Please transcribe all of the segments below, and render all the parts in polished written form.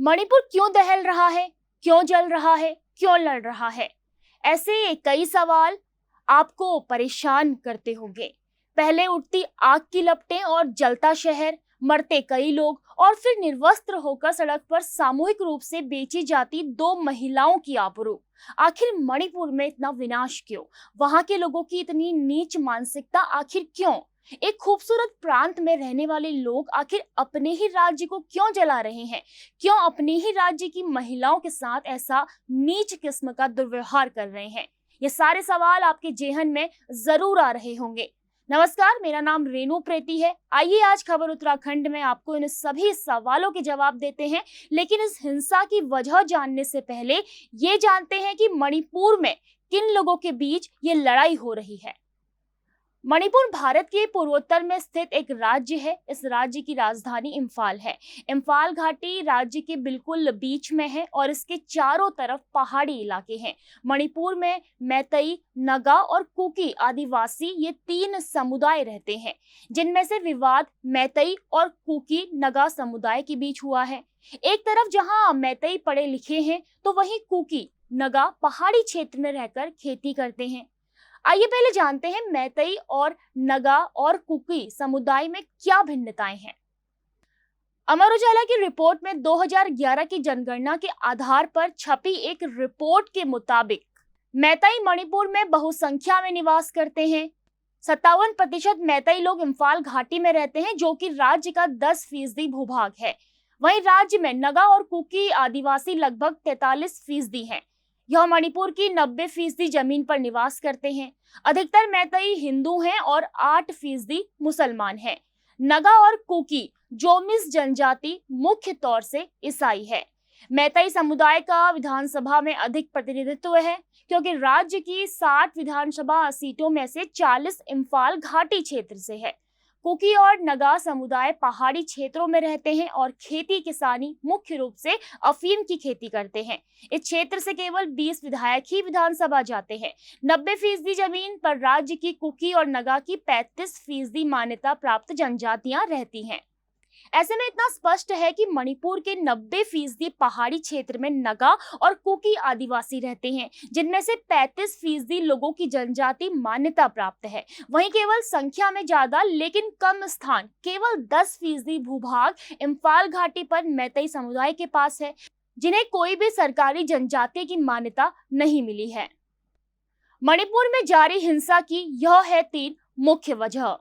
मणिपुर क्यों दहल रहा है, क्यों जल रहा है, क्यों लड़ रहा है? ऐसे कई सवाल आपको परेशान करते होंगे। पहले उठती आग की लपटें और जलता शहर, मरते कई लोग और फिर निर्वस्त्र होकर सड़क पर सामूहिक रूप से बेची जाती दो महिलाओं की आबरू। आखिर मणिपुर में इतना विनाश क्यों? वहां के लोगों की इतनी नीच मानसिकता आखिर क्यों? एक खूबसूरत प्रांत में रहने वाले लोग आखिर अपने ही राज्य को क्यों जला रहे हैं? क्यों अपने ही राज्य की महिलाओं के साथ ऐसा नीच किस्म का दुर्व्यवहार कर रहे हैं? ये सारे सवाल आपके जेहन में जरूर आ रहे होंगे। नमस्कार, मेरा नाम रेणु प्रेती है। आइए आज खबर उत्तराखंड में आपको इन सभी सवालों के जवाब देते हैं। लेकिन इस हिंसा की वजह जानने से पहले ये जानते हैं कि मणिपुर में किन लोगों के बीच ये लड़ाई हो रही है। मणिपुर भारत के पूर्वोत्तर में स्थित एक राज्य है। इस राज्य की राजधानी इम्फाल है। इम्फाल घाटी राज्य के बिल्कुल बीच में है और इसके चारों तरफ पहाड़ी इलाके हैं। मणिपुर में मैतेई, नगा और कुकी आदिवासी ये तीन समुदाय रहते हैं, जिनमें से विवाद मैतेई और कुकी नगा समुदाय के बीच हुआ है। एक तरफ जहां मैतेई पढ़े लिखे हैं तो वहीं कुकी नगा पहाड़ी क्षेत्र में रहकर खेती करते हैं। आइए पहले जानते हैं मैतेई और नगा और कुकी समुदाय में क्या भिन्नताएं हैं। अमर उजाला की रिपोर्ट में 2011 की जनगणना के आधार पर छपी एक रिपोर्ट के मुताबिक मैतेई मणिपुर में बहुसंख्या में निवास करते हैं। 57% मैतेई लोग इम्फाल घाटी में रहते हैं, जो कि राज्य का 10% भूभाग है। वहीं राज्य में नगा और कुकी आदिवासी लगभग 43% हैं। यह मणिपुर की 90% जमीन पर निवास करते हैं। अधिकतर मैतेई हिंदू हैं और 8% मुसलमान हैं। नगा और कुकी जोमिस जनजाति मुख्य तौर से ईसाई है। मैतेई समुदाय का विधानसभा में अधिक प्रतिनिधित्व है, क्योंकि राज्य की 60 विधानसभा सीटों में से 40 इम्फाल घाटी क्षेत्र से है। कुकी और नगा समुदाय पहाड़ी क्षेत्रों में रहते हैं और खेती किसानी मुख्य रूप से अफीम की खेती करते हैं। इस क्षेत्र से केवल 20 विधायक ही विधानसभा जाते हैं। 90% जमीन पर राज्य की कुकी और नगा की 35% मान्यता प्राप्त जनजातियां रहती हैं। ऐसे में इतना स्पष्ट है कि मणिपुर के 90% पहाड़ी क्षेत्र में नगा और कुकी आदिवासी रहते हैं, जिनमें से 35% लोगों की जनजाति मान्यता प्राप्त है। वहीं केवल संख्या में ज्यादा लेकिन कम स्थान, केवल 10% भूभाग इम्फाल घाटी पर मैतेई समुदाय के पास है, जिन्हें कोई भी सरकारी जनजाति की मान्यता नहीं मिली है। मणिपुर में जारी हिंसा की यह है 3 मुख्य वजह।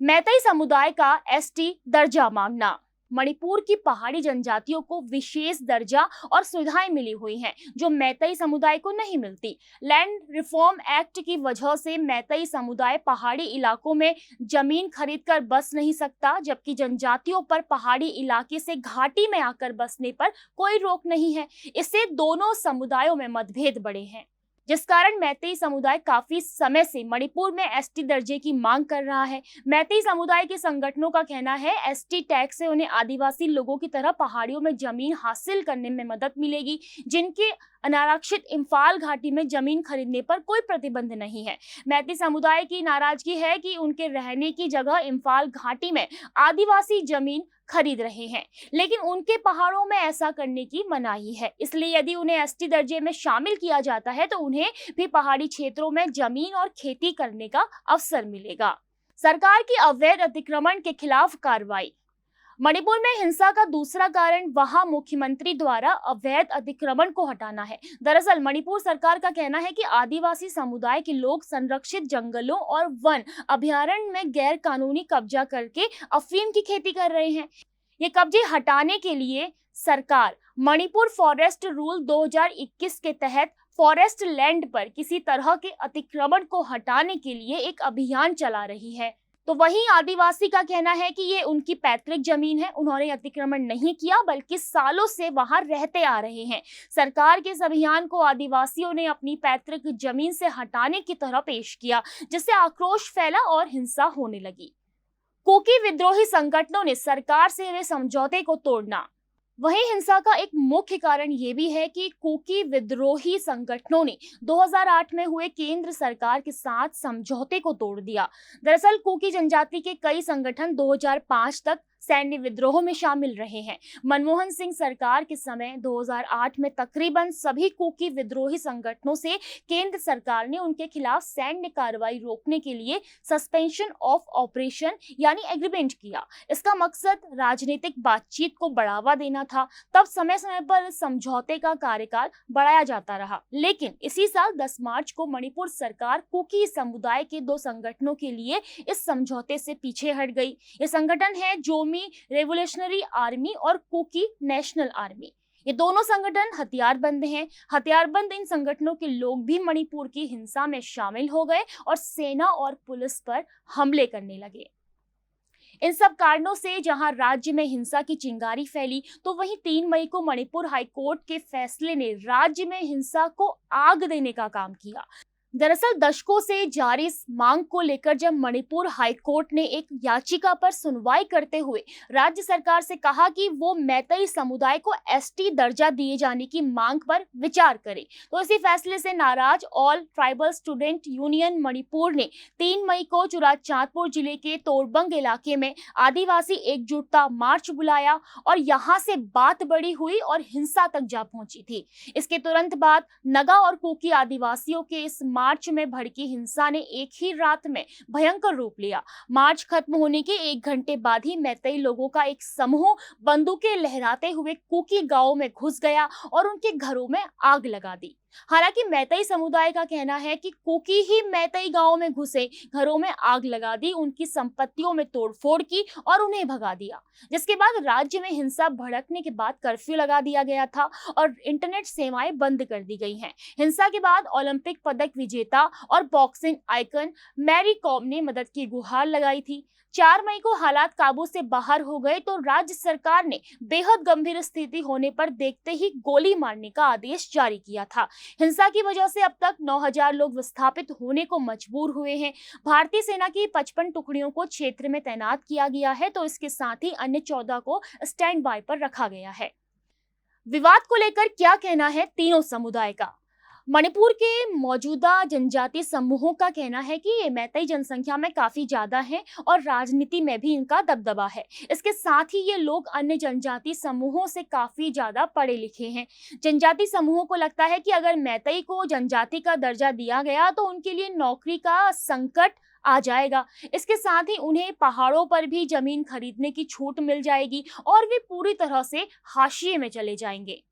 मैतेई समुदाय का एसटी दर्जा मांगना। मणिपुर की पहाड़ी जनजातियों को विशेष दर्जा और सुविधाएं मिली हुई हैं, जो मैतेई समुदाय को नहीं मिलती। लैंड रिफॉर्म एक्ट की वजह से मैतेई समुदाय पहाड़ी इलाकों में जमीन खरीदकर बस नहीं सकता, जबकि जनजातियों पर पहाड़ी इलाके से घाटी में आकर बसने पर कोई रोक नहीं है। इससे दोनों समुदायों में मतभेद बढ़े हैं, जिस कारण मैतेई समुदाय काफी समय से मणिपुर में एसटी दर्जे की मांग कर रहा है। मैतेई समुदाय के संगठनों का कहना है एसटी टैक्स से उन्हें आदिवासी लोगों की तरह पहाड़ियों में जमीन हासिल करने में मदद मिलेगी, जिनके अनारक्षित इम्फाल घाटी में जमीन खरीदने पर कोई प्रतिबंध नहीं है। मैतेई समुदाय की नाराजगी है कि उनके रहने की जगह इम्फाल घाटी में आदिवासी जमीन खरीद रहे हैं, लेकिन उनके पहाड़ों में ऐसा करने की मनाही है। इसलिए यदि उन्हें एसटी दर्जे में शामिल किया जाता है तो उन्हें भी पहाड़ी क्षेत्रों में जमीन और खेती करने का अवसर मिलेगा। सरकार की अवैध अतिक्रमण के खिलाफ कार्रवाई। मणिपुर में हिंसा का दूसरा कारण वहां मुख्यमंत्री द्वारा अवैध अतिक्रमण को हटाना है। दरअसल मणिपुर सरकार का कहना है कि आदिवासी समुदाय के लोग संरक्षित जंगलों और वन अभयारण्य में गैर कानूनी कब्जा करके अफीम की खेती कर रहे हैं। ये कब्जे हटाने के लिए सरकार मणिपुर फॉरेस्ट रूल 2021 के तहत फॉरेस्ट लैंड पर किसी तरह के अतिक्रमण को हटाने के लिए एक अभियान चला रही है। तो वहीं आदिवासी का कहना है कि ये उनकी पैतृक जमीन है, उन्होंने अतिक्रमण नहीं किया बल्कि सालों से वहां रहते आ रहे हैं। सरकार के इस अभियान को आदिवासियों ने अपनी पैतृक जमीन से हटाने की तरह पेश किया, जिससे आक्रोश फैला और हिंसा होने लगी। कुकी विद्रोही संगठनों ने सरकार से हुए समझौते को तोड़ना। वहीं हिंसा का एक मुख्य कारण ये भी है कि कुकी विद्रोही संगठनों ने 2008 में हुए केंद्र सरकार के साथ समझौते को तोड़ दिया। दरअसल कुकी जनजाति के कई संगठन 2005 तक सैन्य विद्रोह में शामिल रहे हैं। मनमोहन सिंह सरकार के समय 2008 में तकरीबन सभी कुकी विद्रोही संगठनों से केंद्र सरकार ने उनके खिलाफ सैन्य कार्रवाई रोकने के लिए सस्पेंशन ऑफ ऑपरेशन यानी एग्रीमेंट किया। इसका मकसद राजनीतिक बातचीत को बढ़ावा देना था। तब समय समय पर समझौते का कार्यकाल बढ़ाया जाता रहा, लेकिन इसी साल 10 मार्च को मणिपुर सरकार कुकी समुदाय के 2 संगठनों के लिए इस समझौते से पीछे हट गई। ये संगठन है जोमी रेवोल्यूशनरी आर्मी और कुकी नेशनल आर्मी। ये दोनों संगठन हथियारबंद हैं। हथियारबंद इन संगठनों के लोग भी मणिपुर की हिंसा में शामिल हो गए और सेना और पुलिस पर हमले करने लगे। इन सब कारणों से जहां राज्य में हिंसा की चिंगारी फैली, तो वहीं 3 मई को मणिपुर हाईकोर्ट के फैसले ने राज्य में हिंसा को आग देने का काम किया। दरअसल दशकों से जारी इस मांग को लेकर जब मणिपुर हाईकोर्ट ने एक याचिका पर सुनवाई करते हुए राज्य सरकार से कहा कि वो मैतेई समुदाय को एसटी दर्जा दिए जाने की मांग पर विचार करे, तो इसी फैसले से नाराज all tribal student union Manipur ने 3 मई को चुराचांदपुर जिले के तोरबंग इलाके में आदिवासी एकजुटता मार्च बुलाया और यहाँ से बात बड़ी हुई और हिंसा तक जा पहुंची थी। इसके तुरंत बाद नगा और कुकी आदिवासियों के इस मार्च में भड़की हिंसा ने एक ही रात में भयंकर रूप लिया। मार्च खत्म होने के 1 घंटे बाद ही मैतेई लोगों का एक समूह बंदूकें लहराते हुए कुकी गांव में घुस गया और उनके घरों में आग लगा दी। हालांकि मैतेई समुदाय का कहना है कि कुकी ही मैतेई गांव में घुसे, घरों में आग लगा दी, उनकी संपत्तियों में तोड़फोड़ की और उन्हें भगा दिया। जिसके बाद राज्य में हिंसा भड़कने के बाद कर्फ्यू लगा दिया गया था और इंटरनेट सेवाएं बंद कर दी गई हैं। हिंसा के बाद ओलंपिक पदक विजेता और बॉक्सिंग आइकन मैरी कॉम ने मदद की गुहार लगाई थी। 4 मई को हालात काबू से बाहर हो गए तो राज्य सरकार ने बेहद गंभीर स्थिति होने पर देखते ही गोली मारने का आदेश जारी किया था। हिंसा की वजह से अब तक 9000 लोग विस्थापित होने को मजबूर हुए हैं। भारतीय सेना की 55 टुकड़ियों को क्षेत्र में तैनात किया गया है, तो इसके साथ ही अन्य 14 को स्टैंड बाय पर रखा गया है। विवाद को लेकर क्या कहना है तीनों समुदाय का? मणिपुर के मौजूदा जनजातीय समूहों का कहना है कि ये मैतेई जनसंख्या में काफी ज्यादा हैं और राजनीति में भी इनका दबदबा है। इसके साथ ही ये लोग अन्य जनजातीय समूहों से काफी ज्यादा पढ़े लिखे हैं। जनजातीय समूहों को लगता है कि अगर मैतेई को जनजाति का दर्जा दिया गया तो उनके लिए नौकरी का संकट आ जाएगा। इसके साथ ही उन्हें पहाड़ों पर भी जमीन खरीदने की छूट मिल जाएगी और वे पूरी तरह से हाशिए में चले जाएंगे।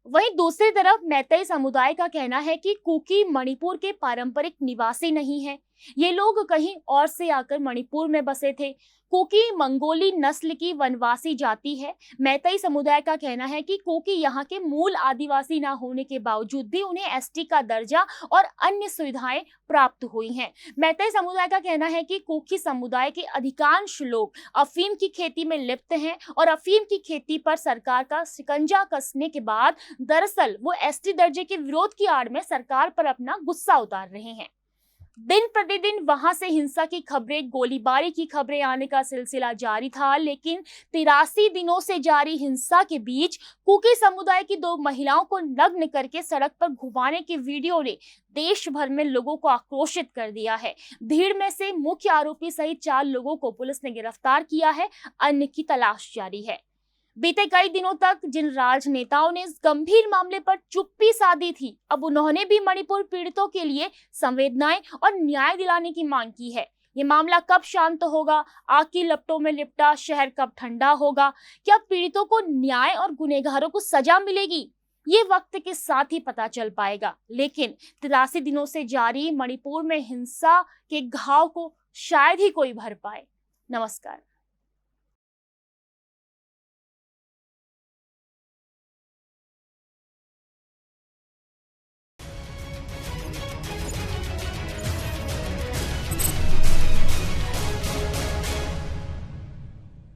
वहीं दूसरी तरफ मैतेई समुदाय का कहना है कि कुकी मणिपुर के पारंपरिक निवासी नहीं है। ये लोग कहीं और से आकर मणिपुर में बसे थे। कुकी मंगोली नस्ल की वनवासी जाति है। मैतेई समुदाय का कहना है कि कुकी यहाँ के मूल आदिवासी न होने के बावजूद भी उन्हें एसटी का दर्जा और अन्य सुविधाएं प्राप्त हुई हैं। मैतेई समुदाय का कहना है कि कुकी समुदाय के अधिकांश लोग अफीम की खेती में लिप्त हैं और अफीम की खेती पर सरकार का शिकंजा कसने के बाद दरअसल वो एसटी दर्जे के विरोध की आड़ में सरकार पर अपना गुस्सा उतार रहे हैं। दिन प्रतिदिन वहां से हिंसा की खबरें, गोलीबारी की खबरें आने का सिलसिला जारी था, लेकिन 83 दिनों से जारी हिंसा के बीच कुकी समुदाय की 2 महिलाओं को नग्न करके सड़क पर घुमाने की वीडियो ने देश भर में लोगों को आक्रोशित कर दिया है। भीड़ में से मुख्य आरोपी सहित 4 लोगों को पुलिस ने गिरफ्तार किया है, अन्य की तलाश जारी है। बीते कई दिनों तक जिन राजनेताओं ने इस गंभीर मामले पर चुप्पी साधी थी, अब उन्होंने भी मणिपुर पीड़ितों के लिए संवेदनाएं और न्याय दिलाने की मांग की है। ये मामला कब शांत होगा? आग की लपटों में लिपटा शहर कब ठंडा होगा? क्या पीड़ितों को न्याय और गुनहगारों को सजा मिलेगी? ये वक्त के साथ ही पता चल पाएगा। लेकिन 83 दिनों से जारी मणिपुर में हिंसा के घाव को शायद ही कोई भर पाए। नमस्कार।